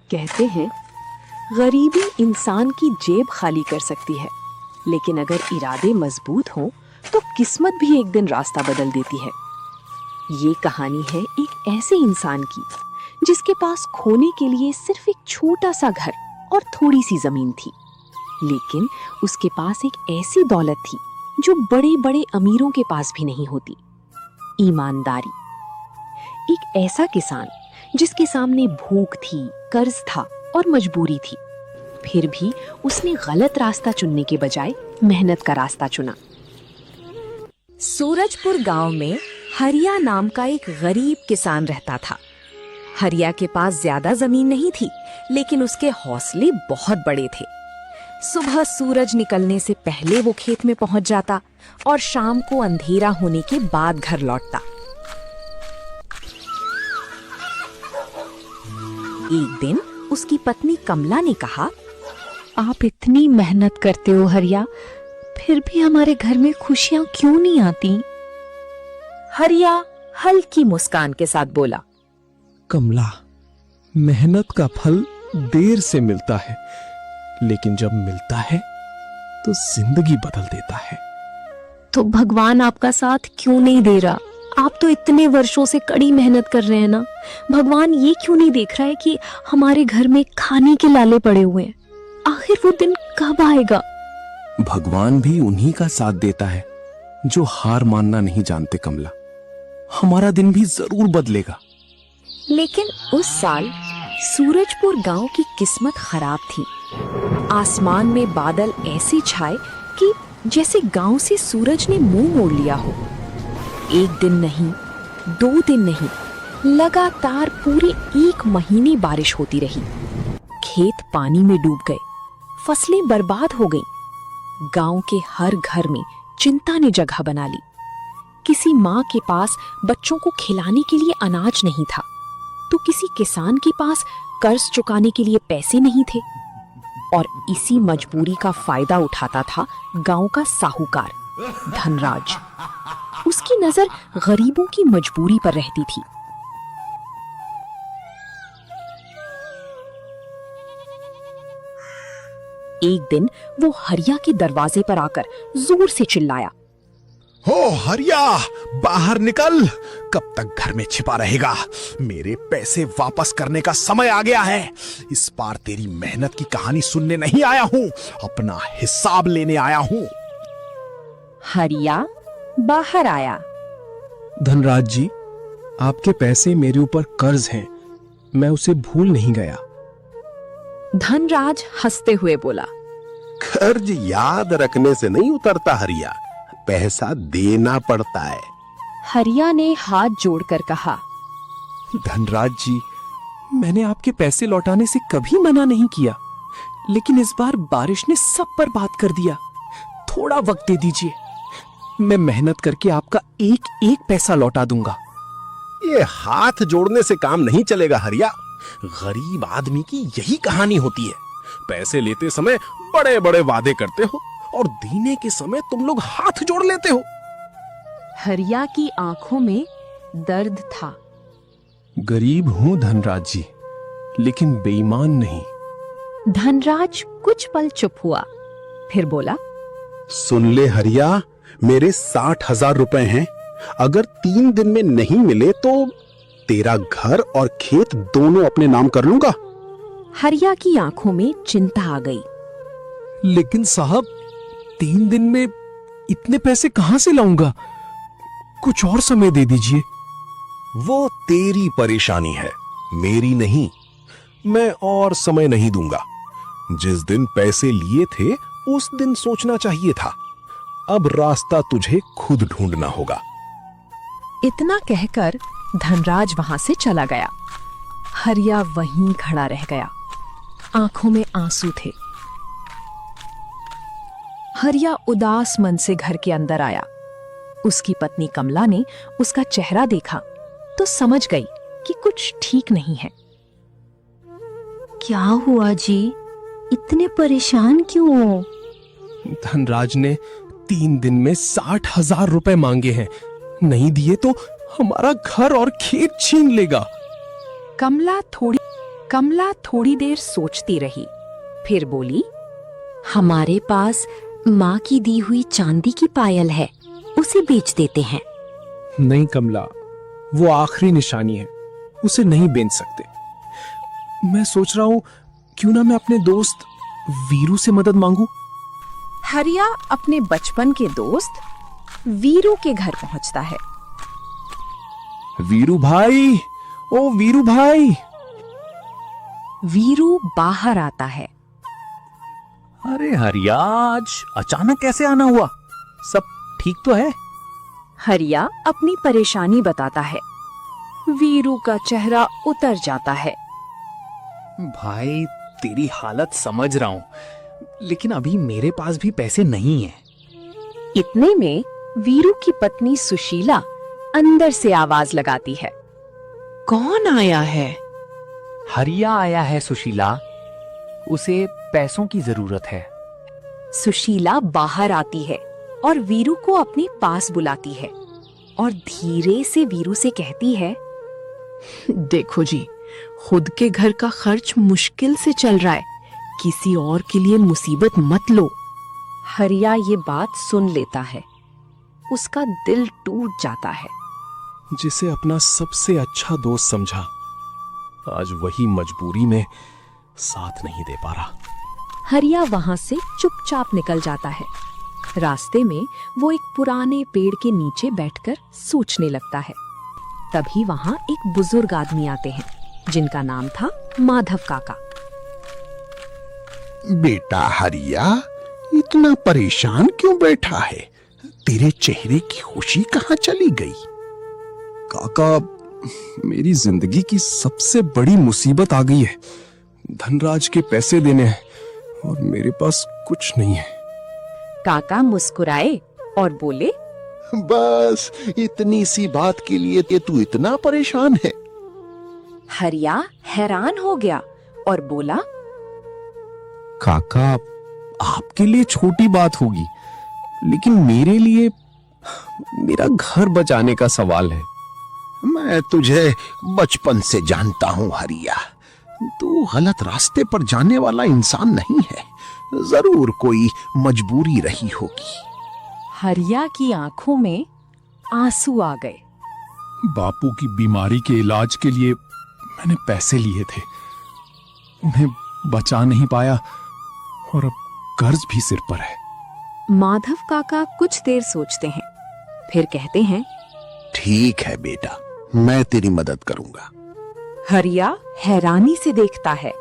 कहते हैं गरीबी इंसान की जेब खाली कर सकती है, लेकिन अगर इरादे मजबूत हों तो किस्मत भी एक दिन रास्ता बदल देती है। ये कहानी है एक ऐसे इंसान की जिसके पास खोने के लिए सिर्फ एक छोटा सा घर और थोड़ी सी जमीन थी, लेकिन उसके पास एक ऐसी दौलत थी जो बड़े बड़े अमीरों के पास भी नहीं होती, ईमानदारी। एक ऐसा किसान जिसके सामने भूख थी, कर्ज था और मजबूरी थी, फिर भी उसने गलत रास्ता चुनने के बजाय मेहनत का रास्ता चुना। सूरजपुर गांव में हरिया नाम का एक गरीब किसान रहता था। हरिया के पास ज्यादा जमीन नहीं थी, लेकिन उसके हौसले बहुत बड़े थे। सुबह सूरज निकलने से पहले वो खेत में पहुंच जाता और शाम को अंधेरा होने के बाद घर लौटता। एक दिन उसकी पत्नी कमला ने कहा, आप इतनी मेहनत करते हो हरिया, फिर भी हमारे घर में खुशियां क्यों नहीं आती? हरिया हल्की मुस्कान के साथ बोला, कमला, मेहनत का फल देर से मिलता है, लेकिन जब मिलता है तो जिंदगी बदल देता है। तो भगवान आपका साथ क्यों नहीं दे रहा? आप तो इतने वर्षों से कड़ी मेहनत कर रहे हैं ना। भगवान ये क्यों नहीं देख रहा है कि हमारे घर में खाने के लाले पड़े हुए हैं? आखिर वो दिन कब आएगा? भगवान भी उन्हीं का साथ देता है जो हार मानना नहीं जानते कमला। हमारा दिन भी जरूर बदलेगा। लेकिन उस साल सूरजपुर गांव की किस्मत खराब थी। आसमान में बादल ऐसे छाए कि जैसे गांव से सूरज ने मुंह मोड़ लिया हो। एक दिन नहीं, 2 दिन नहीं, लगातार पूरे 1 महीने बारिश होती रही। खेत पानी में डूब गए, फसलें बर्बाद हो गईं। गांव के हर घर में चिंता ने जगह बना ली। किसी माँ के पास बच्चों को खिलाने के लिए अनाज नहीं था, तो किसी किसान के पास कर्ज चुकाने के लिए पैसे नहीं थे। और इसी मजबूरी का फायदा उठाता था गांव का साहूकार धनराज। उसकी नजर गरीबों की मजबूरी पर रहती थी। एक दिन वो हरिया के दरवाजे पर आकर जोर से चिल्लाया, हो हरिया, बाहर निकल। कब तक घर में छिपा रहेगा? मेरे पैसे वापस करने का समय आ गया है। इस बार तेरी मेहनत की कहानी सुनने नहीं आया हूं, अपना हिसाब लेने आया हूं। हरिया बाहर आया। धनराज जी, आपके पैसे मेरे ऊपर कर्ज हैं, मैं उसे भूल नहीं गया। धनराज हंसते हुए बोला, कर्ज याद रखने से नहीं उतरता हरिया, पैसा देना पड़ता है। हरिया ने हाथ जोड़कर कहा, धनराज जी, मैंने आपके पैसे लौटाने से कभी मना नहीं किया, लेकिन इस बार बारिश ने सब पर बात कर दिया। थोड़ा वक्त दे दीजिए, मैं मेहनत करके आपका एक एक पैसा लौटा दूंगा। ये हाथ जोड़ने से काम नहीं चलेगा हरिया। गरीब आदमी की यही कहानी होती है। पैसे लेते समय बड़े बड़े वादे करते हो और देने के समय तुम लोग हाथ जोड़ लेते हो। हरिया की आंखों में दर्द था। गरीब हूं धनराज जी, लेकिन बेईमान नहीं। धनराज कुछ पल चुप हुआ, फिर बोला, सुन ले हरिया, मेरे 60,000 रुपए हैं। अगर 3 दिन में नहीं मिले तो तेरा घर और खेत दोनों अपने नाम कर लूंगा। हरिया की आंखों में चिंता आ गई। लेकिन साहब, 3 दिन में इतने पैसे कहां से लाऊंगा? कुछ और समय दे दीजिए। वो तेरी परेशानी है, मेरी नहीं। मैं और समय नहीं दूंगा। जिस दिन पैसे लिए थे उस दिन सोचना चाहिए था। अब रास्ता तुझे खुद ढूंढना होगा। इतना कहकर धनराज वहां से चला गया। हरिया वहीं खड़ा रह गया, आंखों में आंसू थे। हरिया उदास मन से घर के अंदर आया। उसकी पत्नी कमला ने उसका चेहरा देखा तो समझ गई कि कुछ ठीक नहीं है। क्या हुआ जी? इतने परेशान क्यों हो? धनराज ने 3 दिन में 60,000 रुपए मांगे हैं। नहीं दिए तो हमारा घर और खेत छीन लेगा। कमला थोड़ी कमला थोड़ी देर सोचती रही, फिर बोली, हमारे पास माँ की दी हुई चांदी की पायल है, उसे बेच देते हैं। नहीं कमला, वो आखिरी निशानी है, उसे नहीं बेच सकते। मैं सोच रहा हूँ क्यों ना मैं अपने दोस्त वीरू से मदद मांगू। हरिया अपने बचपन के दोस्त वीरू के घर पहुंचता है। वीरू भाई, ओ वीरू भाई। वीरू बाहर आता है। अरे हरिया, आज अचानक कैसे आना हुआ? सब ठीक तो है? हरिया अपनी परेशानी बताता है। वीरू का चेहरा उतर जाता है। भाई, तेरी हालत समझ रहा हूं, लेकिन अभी मेरे पास भी पैसे नहीं है। इतने में वीरू की पत्नी सुशीला अंदर से आवाज लगाती है। कौन आया है? हरिया आया है सुशीला, उसे पैसों की जरूरत है। सुशीला बाहर आती है और वीरू को अपने पास बुलाती है और धीरे से वीरू से कहती है, देखो जी, खुद के घर का खर्च मुश्किल से चल रहा है, किसी और के लिए मुसीबत मत लो। हरिया ये बात सुन लेता है। उसका दिल टूट जाता है। जिसे अपना सबसे अच्छा दोस्त समझा, आज वही मजबूरी में साथ नहीं दे पा रहा। हरिया वहां से चुपचाप निकल जाता है। रास्ते में वो एक पुराने पेड़ के नीचे बैठकर सोचने लगता है। तभी वहां एक बुजुर्ग आदमी आते हैं जिनका नाम था माधव काका। बेटा हरिया, इतना परेशान क्यों बैठा है? तेरे चेहरे की खुशी कहाँ चली गई? काका, मेरी जिंदगी की सबसे बड़ी मुसीबत आ गई है। धनराज के पैसे देने हैं और मेरे पास कुछ नहीं है। काका मुस्कुराए और बोले, बस इतनी सी बात के लिए तू इतना परेशान है? हरिया हैरान हो गया और बोला, काका, आपके लिए छोटी बात होगी, लेकिन मेरे लिए मेरा घर बचाने का सवाल है। मैं तुझे बचपन से जानता हूं हरिया, तू गलत रास्ते पर जाने वाला इंसान नहीं है। जरूर कोई मजबूरी रही होगी। हरिया की आंखों में आंसू आ गए। बापू की बीमारी के इलाज के लिए मैंने पैसे लिए थे, उन्हें बचा नहीं पाया और अब कर्ज भी सिर पर है। माधव काका कुछ देर सोचते हैं, फिर कहते हैं, ठीक है बेटा, मैं तेरी मदद करूंगा। हरिया हैरानी से देखता है।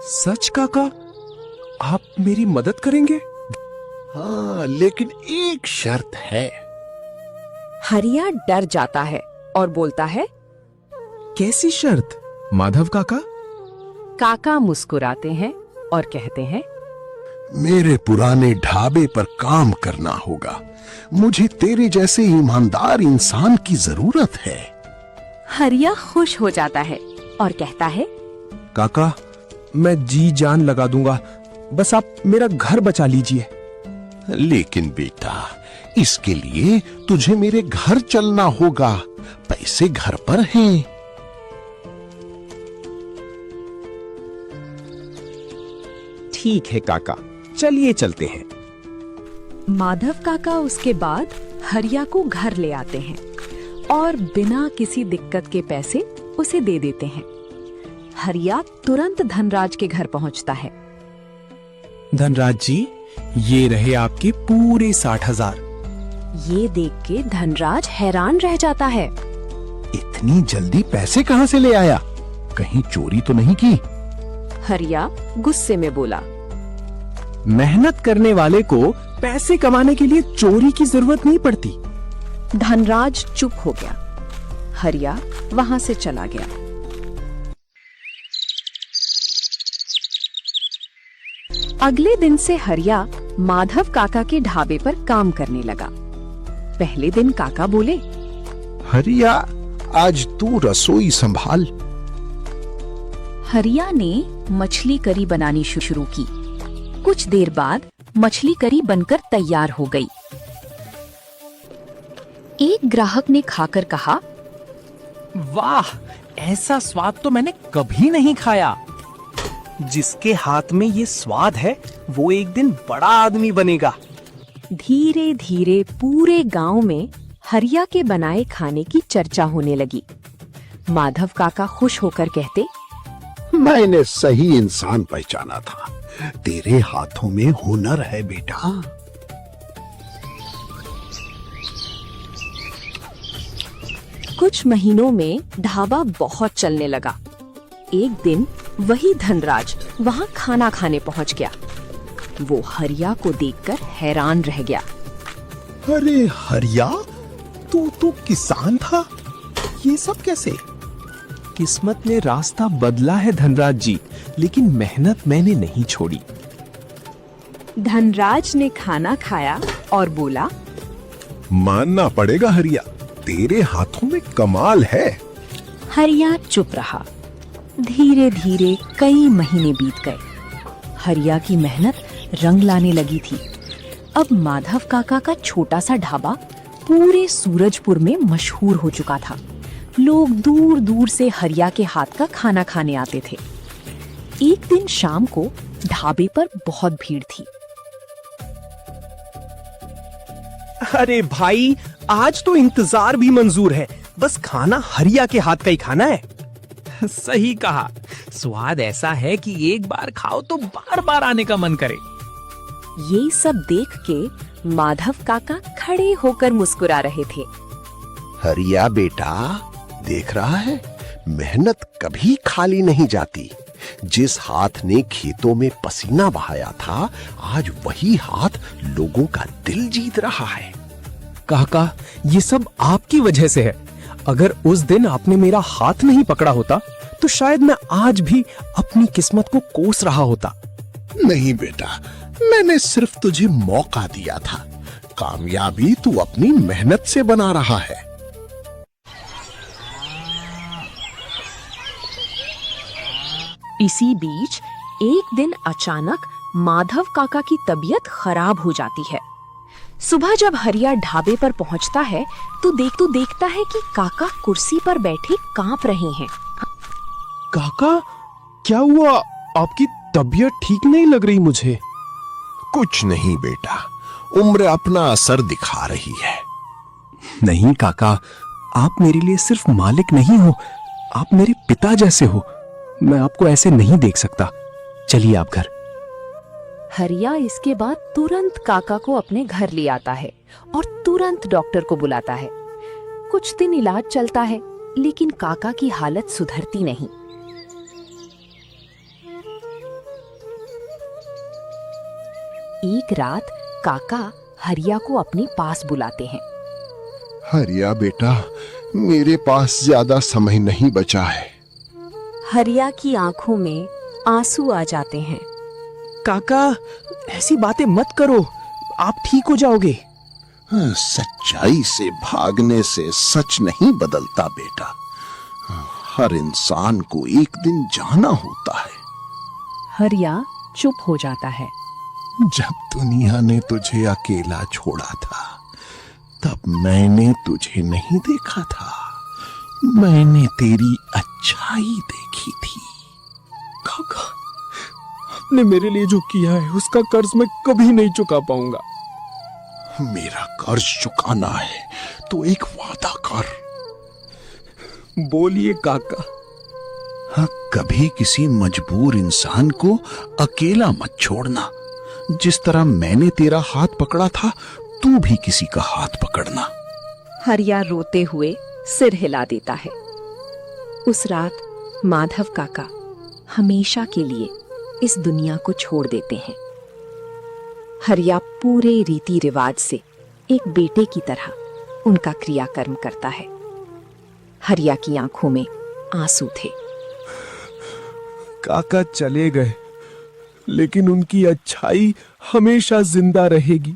सच काका, आप मेरी मदद करेंगे? हाँ, लेकिन एक शर्त है। हरिया डर जाता है और बोलता है, कैसी शर्त माधव काका? काका मुस्कुराते हैं और कहते हैं, मेरे पुराने ढाबे पर काम करना होगा। मुझे तेरे जैसे ईमानदार इंसान की जरूरत है। हरिया खुश हो जाता है और कहता है, काका, मैं जी जान लगा दूंगा, बस आप मेरा घर बचा लीजिए। लेकिन बेटा, इसके लिए तुझे मेरे घर चलना होगा। पैसे घर पर हैं। ठीक है काका, चलिए चलते हैं। माधव काका उसके बाद हरिया को घर ले आते हैं और बिना किसी दिक्कत के पैसे उसे दे देते हैं। हरिया तुरंत धनराज के घर पहुंचता है। धनराज जी, ये रहे आपके पूरे 60,000। ये देख के धनराज हैरान रह जाता है। इतनी जल्दी पैसे कहां से ले आया? कहीं चोरी तो नहीं की? हरिया गुस्से में बोला, मेहनत करने वाले को पैसे कमाने के लिए चोरी की जरूरत नहीं पड़ती। धनराज चुप हो गया। हरिया वहां से चला गया। अगले दिन से हरिया माधव काका के ढाबे पर काम करने लगा। पहले दिन काका बोले, हरिया, आज तू रसोई संभाल। हरिया ने मछली करी बनानी शुरू की। कुछ देर बाद मछली करी बनकर तैयार हो गई। एक ग्राहक ने खाकर कहा, वाह, ऐसा स्वाद तो मैंने कभी नहीं खाया। जिसके हाथ में ये स्वाद है वो एक दिन बड़ा आदमी बनेगा। धीरे धीरे पूरे गांव में हरिया के बनाए खाने की चर्चा होने लगी। माधव काका खुश होकर कहते, मैंने सही इंसान पहचाना था। तेरे हाथों में हुनर है बेटा। कुछ महीनों में ढाबा बहुत चलने लगा। एक दिन वही धनराज वहां खाना खाने पहुंच गया। वो हरिया को देखकर हैरान रह गया। अरे हरिया, तू तो किसान था, ये सब कैसे? किस्मत ने रास्ता बदला है धनराज जी, लेकिन मेहनत मैंने नहीं छोड़ी। धनराज ने खाना खाया और बोला, मानना पड़ेगा हरिया, तेरे हाथों में कमाल है। हरिया चुप रहा। धीरे धीरे कई महीने बीत गए। हरिया की मेहनत रंग लाने लगी थी। अब माधव काका का छोटा सा ढाबा पूरे सूरजपुर में मशहूर हो चुका था। लोग दूर दूर से हरिया के हाथ का खाना खाने आते थे। एक दिन शाम को ढाबे पर बहुत भीड़ थी। अरे भाई, आज तो इंतजार भी मंजूर है, बस खाना हरिया के हाथ का ही खाना है। सही कहा, स्वाद ऐसा है कि एक बार खाओ तो बार बार आने का मन करे। ये सब देख के माधव काका खड़े होकर मुस्कुरा रहे थे। हरिया बेटा, देख रहा है, मेहनत कभी खाली नहीं जाती। जिस हाथ ने खेतों में पसीना बहाया था, आज वही हाथ लोगों का दिल जीत रहा है। काका, ये सब आपकी वजह से है। अगर उस दिन आपने मेरा हाथ नहीं पकड़ा होता तो शायद मैं आज भी अपनी किस्मत को कोस रहा होता। नहीं बेटा, मैंने सिर्फ तुझे मौका दिया था। कामयाबी तू अपनी मेहनत से बना रहा है। इसी बीच एक दिन अचानक माधव काका की तबीयत खराब हो जाती है। सुबह जब हरिया ढाबे पर पहुंचता है तो देखता है कि काका कुर्सी पर बैठे कांप रहे हैं। काका, क्या हुआ? आपकी तबीयत ठीक नहीं लग रही मुझे। कुछ नहीं बेटा, उम्र अपना असर दिखा रही है। नहीं काका, आप मेरे लिए सिर्फ मालिक नहीं हो, आप मेरे पिता जैसे हो। मैं आपको ऐसे नहीं देख सकता। चलिए आप घर। हरिया इसके बाद तुरंत काका को अपने घर ले आता है और तुरंत डॉक्टर को बुलाता है। कुछ दिन इलाज चलता है, लेकिन काका की हालत सुधरती नहीं। एक रात काका हरिया को अपने पास बुलाते हैं। हरिया बेटा, मेरे पास ज्यादा समय नहीं बचा है। हरिया की आंखों में आंसू आ जाते हैं। काका, ऐसी बातें मत करो, आप ठीक हो जाओगे। सच्चाई से भागने से सच नहीं बदलता बेटा। हर इंसान को एक दिन जाना होता है। हरिया चुप हो जाता है। जब दुनिया ने तुझे अकेला छोड़ा था, तब मैंने तुझे नहीं देखा था। मैंने तेरी अच्छाई देखी थी। काका, आपने मेरे लिए जो किया है उसका कर्ज मैं कभी नहीं चुका पाऊंगा। मेरा कर्ज चुकाना है तो एक वादा कर। बोलिए काका। हाँ, कभी किसी मजबूर इंसान को अकेला मत छोड़ना। जिस तरह मैंने तेरा हाथ पकड़ा था, तू भी किसी का हाथ पकड़ना। हरिया रोते हुए सिर हिला देता है। उस रात माधव काका हमेशा के लिए इस दुनिया को छोड़ देते हैं। हरिया पूरे रीति रिवाज से एक बेटे की तरह उनका क्रियाकर्म करता है। हरिया की आंखों में आंसू थे। काका चले गए, लेकिन उनकी अच्छाई हमेशा जिंदा रहेगी।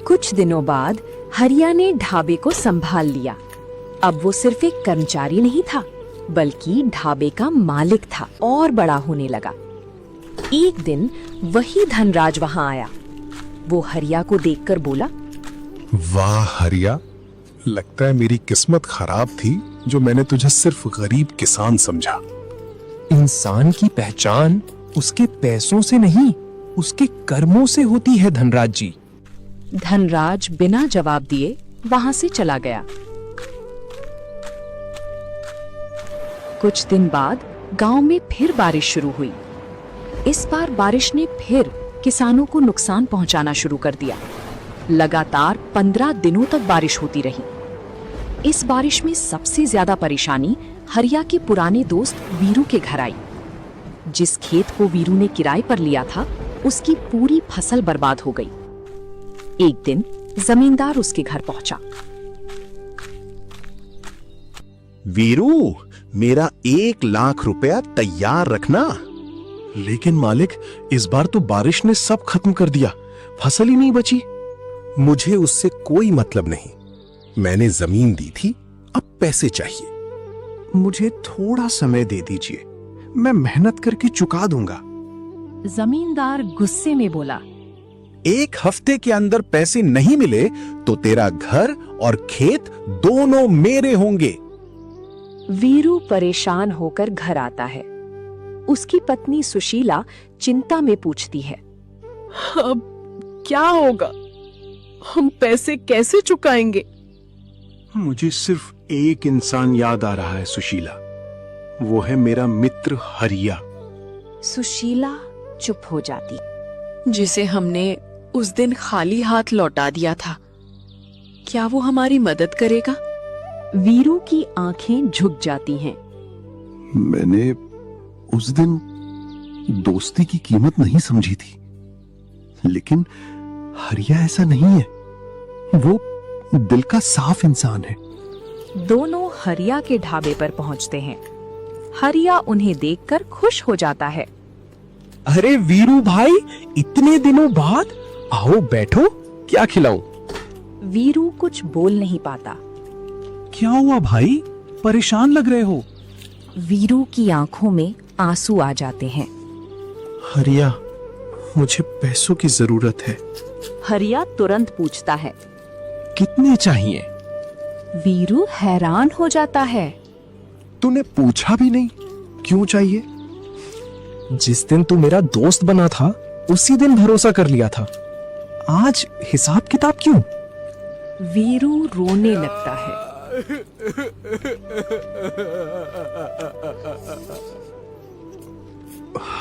कुछ दिनों बाद हरिया ने ढाबे को संभाल लिया। अब वो सिर्फ एक कर्मचारी नहीं था, बल्कि ढाबे का मालिक था और बड़ा होने लगा। एक दिन वही धनराज वहां आया। वो हरिया को देखकर बोला, वाह हरिया, लगता है मेरी किस्मत खराब थी जो मैंने तुझे सिर्फ गरीब किसान समझा। इंसान की पहचान उसके पैसों से नहीं, उसके कर्मों से होती है धनराज जी। धनराज बिना जवाब दिए वहां से चला गया। कुछ दिन बाद गांव में फिर बारिश शुरू हुई। इस बार बारिश ने फिर किसानों को नुकसान पहुंचाना शुरू कर दिया। लगातार 15 दिनों तक बारिश होती रही। इस बारिश में सबसे ज्यादा परेशानी हरिया के पुराने दोस्त वीरू के घर आई। जिस खेत को वीरू ने किराए पर लिया था, उसकी पूरी फसल बर्बाद हो गई। एक दिन जमींदार उसके घर पहुंचा। वीरू, मेरा 1 लाख रुपया तैयार रखना। लेकिन मालिक, इस बार तो बारिश ने सब खत्म कर दिया, फसल ही नहीं बची। मुझे उससे कोई मतलब नहीं। मैंने जमीन दी थी, अब पैसे चाहिए। मुझे थोड़ा समय दे दीजिए, मैं मेहनत करके चुका दूंगा। जमींदार गुस्से में बोला, 1 हफ्ते के अंदर पैसे नहीं मिले तो तेरा घर और खेत दोनों मेरे होंगे। वीरू परेशान होकर घर आता है। उसकी पत्नी सुशीला चिंता में पूछती है, अब क्या होगा? हम पैसे कैसे चुकाएंगे? मुझे सिर्फ एक इंसान याद आ रहा है सुशीला, वो है मेरा मित्र हरिया। सुशीला चुप हो जाती। जिसे हमने उस दिन खाली हाथ लौटा दिया था, क्या वो हमारी मदद करेगा? वीरू की आंखें झुक जाती हैं। मैंने उस दिन दोस्ती की कीमत नहीं समझी थी, लेकिन हरिया ऐसा नहीं है। वो दिल का साफ इंसान है। दोनों हरिया के ढाबे पर पहुंचते हैं। हरिया उन्हें देखकर खुश हो जाता है। अरे वीरू भाई, इतने दिनों बाद, आओ बैठो, क्या खिलाऊं? वीरू कुछ बोल नहीं पाता। क्या हुआ भाई, परेशान लग रहे हो? वीरू की आंखों में आंसू आ जाते हैं। हरिया, मुझे पैसों की जरूरत है। हरिया तुरंत पूछता है। कितने चाहिए? वीरू हैरान हो जाता है। तूने पूछा भी नहीं, क्यों चाहिए? जिस दिन तू मेरा दोस्त बना था, उसी दिन भरोसा कर लिया था। आज हिसाब किताब क्यों? वीरू रोने लगता है।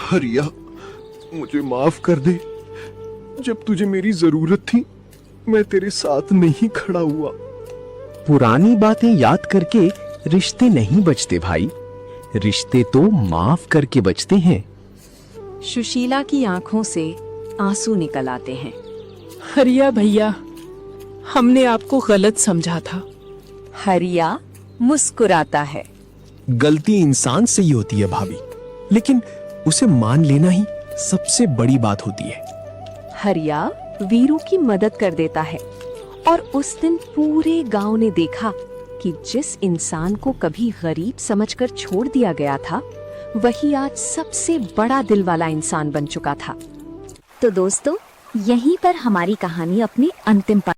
हरिया, मुझे माफ कर दे। जब तुझे मेरी जरूरत थी, मैं तेरे साथ नहीं खड़ा हुआ। पुरानी बातें याद करके रिश्ते नहीं बचते भाई, रिश्ते तो माफ करके बचते हैं। सुशीला की आंखों से आंसू निकल आते हैं। हरिया भैया, हमने आपको गलत समझा था। हरिया मुस्कुराता है। गलती इंसान से ही होती है भाभी, लेकिन उसे मान लेना ही सबसे बड़ी बात होती है। हरिया वीरू की मदद कर देता है और उस दिन पूरे गांव ने देखा कि जिस इंसान को कभी गरीब समझकर छोड़ दिया गया था, वही आज सबसे बड़ा दिल वाला इंसान बन चुका था। तो दोस्तों, यहीं पर हमारी कहानी अपने अंतिम